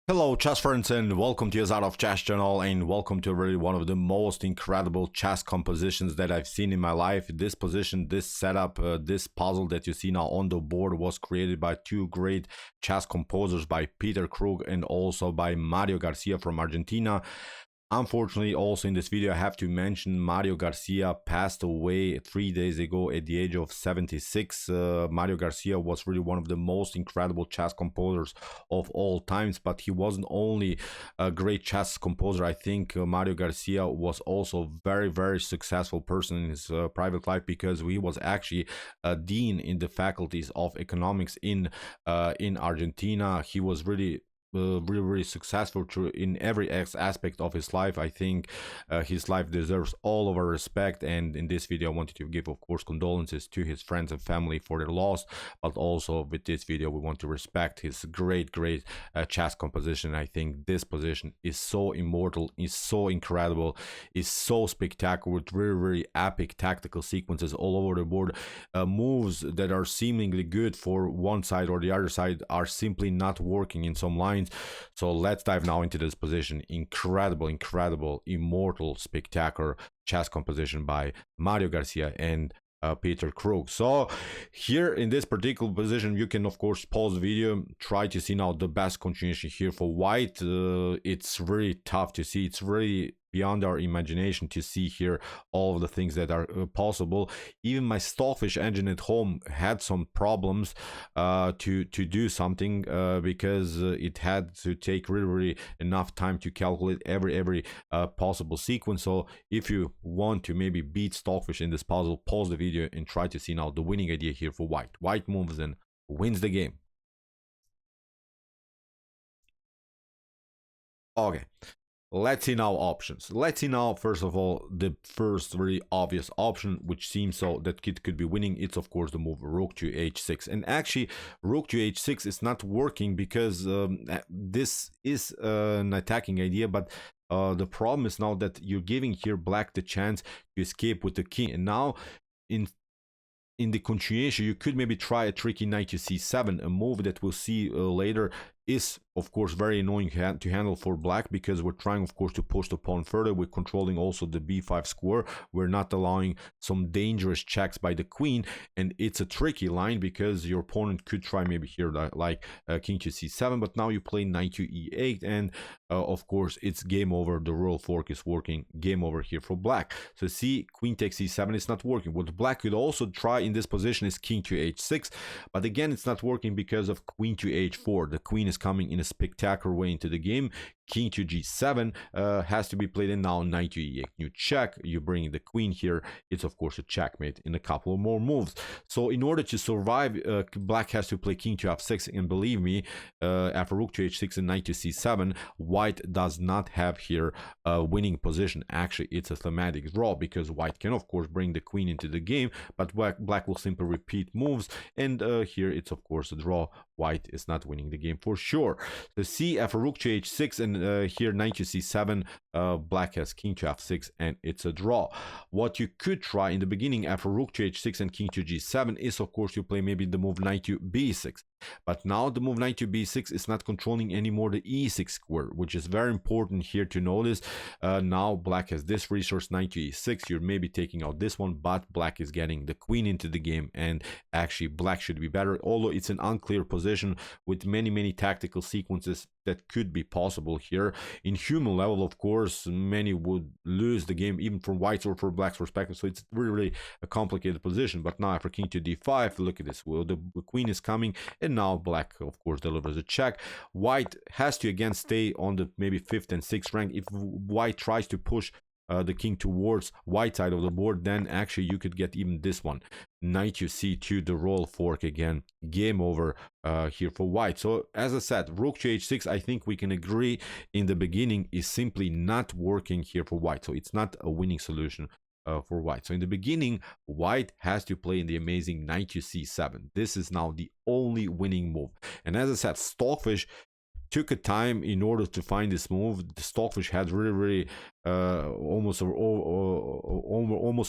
Hello chess friends and welcome to Jozarov chess channel and welcome to really one of the most incredible chess compositions that I've seen in my life. This position, this setup, this puzzle that you see now on the board was created by two great chess composers, by Peter Krug and also by Mario Garcia from Argentina. Unfortunately, also in this video, I have to mention Mario Garcia passed away 3 days ago at the age of 76. Mario Garcia was really one of the most incredible chess composers of all times, but he wasn't only a great chess composer. I think Mario Garcia was also a very successful person in his private life, because he was actually a dean in the faculties of economics in Argentina. He was really really successful in every aspect of his life. I think his life deserves all of our respect, and in this video I wanted to give, of course, condolences to his friends and family for their loss, but also with this video we want to respect his great chess composition. I think this position is so immortal, is so incredible, is so spectacular, with very epic tactical sequences all over the board. Moves that are seemingly good for one side or the other side are simply not working in some lines. So let's dive now into this position. Incredible, immortal, spectacular chess composition by Mario Garcia and Peter Krug. So here in this particular position, you can of course pause the video, try to see now the best continuation here for white. It's very tough to see. It's really beyond our imagination to see here all of the things that are possible. Even my Stockfish engine at home had some problems to do something because it had to take really enough time to calculate every possible sequence. So if you want to maybe beat Stockfish in this puzzle, pause the video and try to see now the winning idea here for white. White moves and wins the game. Okay, let's see now options. Let's see now, first of all, the first very obvious option, which seems so that kid could be winning. It's of course the move rook to h6, and actually rook to h6 is not working because this is an attacking idea, but the problem is now that you're giving here black the chance to escape with the king, and now in the continuation you could maybe try a tricky knight to c7, a move that we'll see later is of course very annoying to handle for black, because we're trying of course to push the pawn further. We're controlling also the b5 square. We're not allowing some dangerous checks by the queen, and it's a tricky line because your opponent could try maybe here like king to c7, but now you play knight to e8, and of course it's game over. The royal fork is working, game over here for black. So see, queen takes e7 is not working. What black could also try in this position is king to h6, but again it's not working because of queen to h4. The queen is coming in a spectacular way into the game. King to g7 has to be played, and now knight to e8, you check, you bring the queen here. It's of course a checkmate in a couple of more moves. So in order to survive, black has to play king to f6, and believe me, after rook to h6 and knight to c7, white does not have here a winning position. Actually it's a thematic draw, because white can of course bring the queen into the game, but black will simply repeat moves, and here it's of course a draw. White is not winning the game for sure. So see, after rook to h6 and here knight to c7, black has king to f6, and it's a draw. What you could try in the beginning after rook to h6 and king to g7 is of course you play maybe the move knight to b6, but now the move knight to b6 is not controlling anymore the e6 square, which is very important here to notice. Now black has this resource, knight to e6. You're maybe taking out this one, but black is getting the queen into the game, and actually black should be better, although it's an unclear position with many tactical sequences that could be possible here. In human level, of course, many would lose the game even from white's or for black's perspective, so it's really a complicated position. But now after king to d5, look at this, well, the queen is coming, and now black of course delivers a check. White has to again stay on the maybe 5th and 6th rank. If white tries to push the king towards white side of the board, then actually you could get even this one, knight to c2, the royal fork again, game over here for white. So as I said, rook to h6, I think we can agree in the beginning is simply not working here for white, so it's not a winning solution for white. So in the beginning, white has to play in the amazing knight to c7. This is now the only winning move, and as I said, Stockfish took a time in order to find this move. The Stockfish had really almost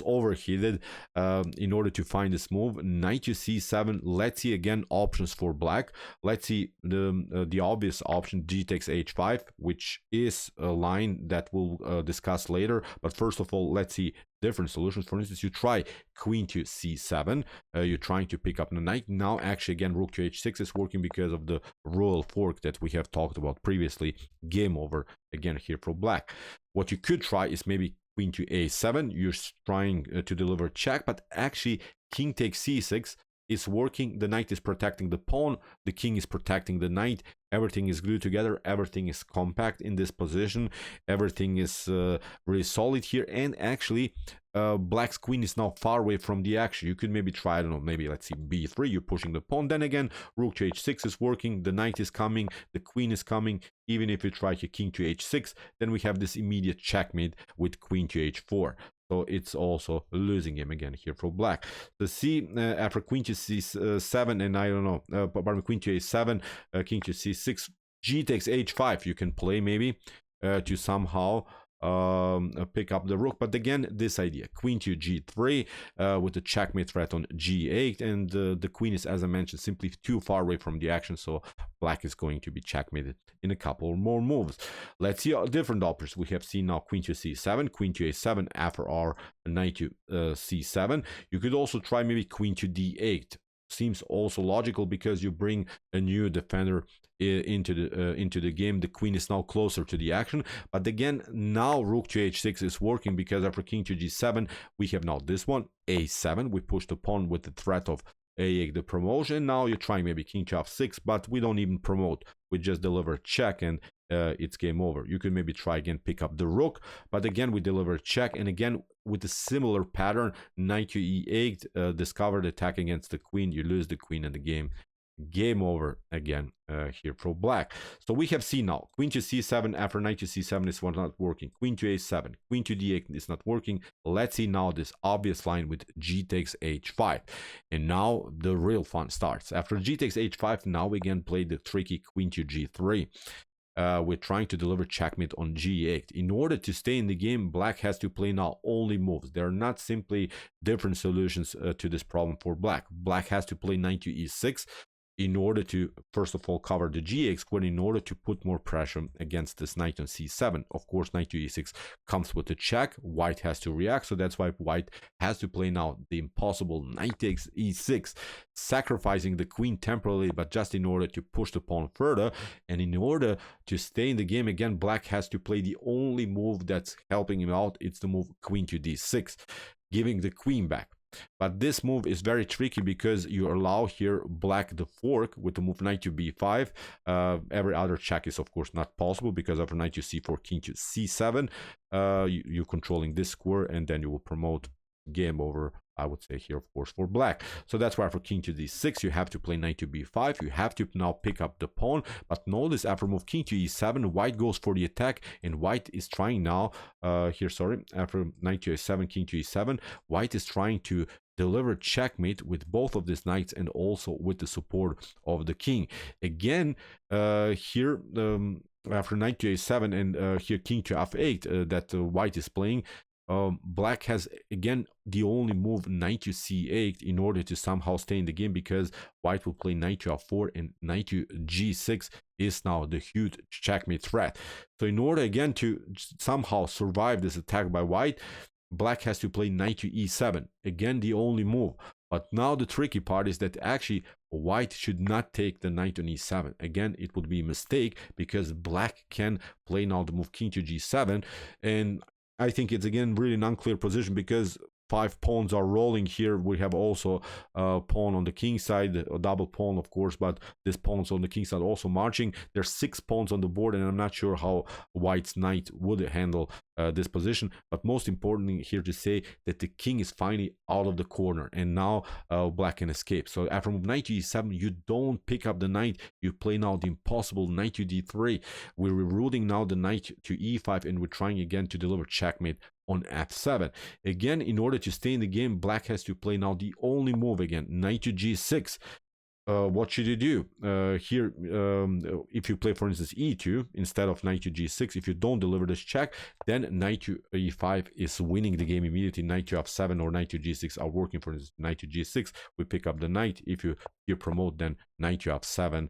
overheated in order to find this move. Knight to c7. Let's see again options for black. Let's see the obvious option, g takes h5, which is a line that we'll discuss later. But first of all, let's see different solutions. For instance, you try queen to c7. You're trying to pick up the knight. Now actually again rook to h6 is working because of the royal fork that we have talked about previously. Game over again here for black. What you could try is maybe queen to a7. You're trying to deliver check, but actually king takes c6 is working. The knight is protecting the pawn, the king is protecting the knight. Everything is glued together, everything is compact in this position, everything is really solid here. And actually black's queen is now far away from the action. You could maybe try, I don't know, maybe let's see b3, you're pushing the pawn. Then again rook to h6 is working, the knight is coming, the queen is coming. Even if you try your king to h6, then we have this immediate checkmate with queen to h4. So it's also losing him again here for black. So see, after queen to c7, and I don't know, pardon, queen to a7, king to c6, g takes h5. You can play maybe to somehow pick up the rook. But again, this idea, queen to g3 with the checkmate threat on g8, and the queen is, as I mentioned, simply too far away from the action, so black is going to be checkmated in a couple more moves. Let's see different options. We have seen now queen to c7, queen to a7 after our knight to c7. You could also try maybe queen to d8. Seems also logical because you bring a new defender into the game. The queen is now closer to the action. But again, now rook to h6 is working because after king to g7, we have now this one, a7. We push the pawn with the threat of a8, the promotion. Now you're trying maybe king to f6, but we don't even promote. We just deliver check and it's game over. You can maybe try again, pick up the rook, but again we deliver check, and again with a similar pattern, knight to e8, discovered attack against the queen. You lose the queen in the game. Game over again here for black. So we have seen now queen to c7 after knight to c7 is not working. Queen to a7, queen to d8 is not working. Let's see now this obvious line with g takes h5, and now the real fun starts. After g takes h5, now we again play the tricky queen to g3. We're trying to deliver checkmate on g8. In order to stay in the game, black has to play now only moves. There are not simply different solutions to this problem for black. Black has to play knight to e6 in order to, first of all, cover the g8 square, in order to put more pressure against this knight on c7. Of course, knight to e6 comes with a check. White has to react, so that's why white has to play now the impossible knight takes e6, sacrificing the queen temporarily, but just in order to push the pawn further. And in order to stay in the game, again, black has to play the only move that's helping him out. It's the move queen to d6, giving the queen back. But this move is very tricky because you allow here black the fork with the move knight to b5. Every other check is of course not possible because after knight to c4, king to c7, you're controlling this square, and then you will promote. Game over, I would say here, of course, for black. So that's why for king to d6, you have to play knight to b5. You have to now pick up the pawn. But notice after move king to e7, white goes for the attack, and white is trying now, after knight to a7, king to e7, white is trying to deliver checkmate with both of these knights and also with the support of the king. Again, here, after knight to a7 and here king to f8 that white is playing, black has again the only move knight to c8 in order to somehow stay in the game, because white will play knight to f4 and knight to g6 is now the huge checkmate threat. So in order again to somehow survive this attack by white, black has to play knight to e7, again the only move. But now the tricky part is that actually white should not take the knight on e7. Again, it would be a mistake because black can play now the move king to g7, and I think it's again really an unclear position because 5 pawns are rolling here. We have also a pawn on the king side, a double pawn, of course, but this pawn's on the king side also marching. There's 6 pawns on the board, and I'm not sure how white's knight would handle this position. But most importantly here to say that the king is finally out of the corner, and now black can escape. So after move knight to e7, you don't pick up the knight. You play now the impossible knight to d3. We're rerouting now the knight to e5, and we're trying again to deliver checkmate on f7. Again, in order to stay in the game, black has to play now the only move again, knight to g6. what should you do here? If you play, for instance, e2 instead of knight to g6, if you don't deliver this check, then knight to e5 is winning the game immediately. Knight to f7 or knight to g6 are working. For instance, knight to g6, we pick up the knight. If you here promote, then knight to f7.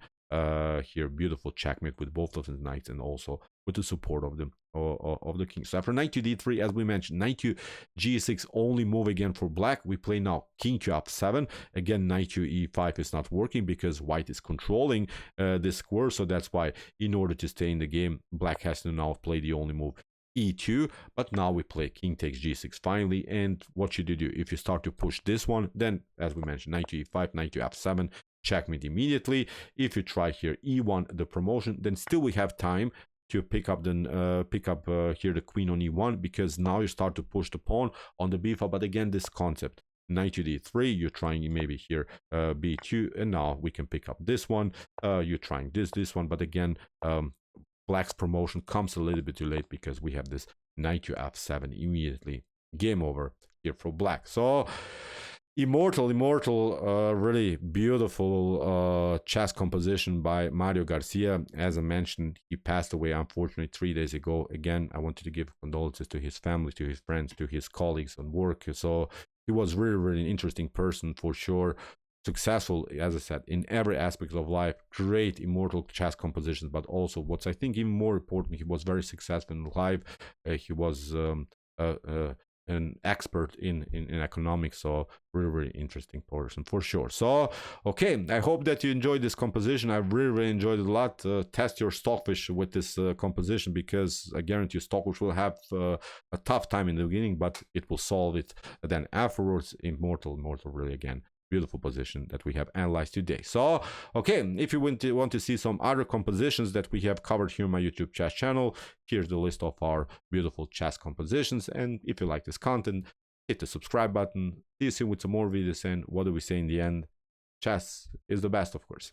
Here, beautiful checkmate with both of the knights, and also with the support of the king. So after knight to d3, as we mentioned, knight to g6 only move again for black. We play now king to f7. Again, knight to e5 is not working because white is controlling this square. So that's why, in order to stay in the game, black has to now play the only move, e2. But now we play king takes g6 finally. And what should you do? If you start to push this one, then as we mentioned, knight to e5, knight to f7, checkmate immediately. If you try here e1, the promotion, then still we have time to pick up here the queen on e1, because now you start to push the pawn on the b file. But again, this concept, knight to d3, you're trying maybe here b2, and now we can pick up this one. You're trying this one, but again, black's promotion comes a little bit too late because we have this knight to f7 immediately. Game over here for black. So Immortal, really beautiful chess composition by Mario Garcia. As I mentioned, he passed away unfortunately 3 days ago. Again, I wanted to give condolences to his family, to his friends, to his colleagues on work. So he was really an interesting person for sure. Successful, as I said, in every aspect of life. Great Immortal chess compositions, but also what's I think even more important, he was very successful in life. He was an expert in economics, so really interesting person for sure. So okay, I hope that you enjoyed this composition. I really enjoyed it a lot. Test your Stockfish with this composition, because I guarantee you Stockfish will have a tough time in the beginning, but it will solve it then afterwards. Immortal really, again, beautiful position that we have analyzed today. So okay, if you want to see some other compositions that we have covered here on my YouTube chess channel, here's the list of our beautiful chess compositions. And if you like this content, hit the subscribe button. See you soon with some more videos. And what do we say in the end? Chess is the best, of course.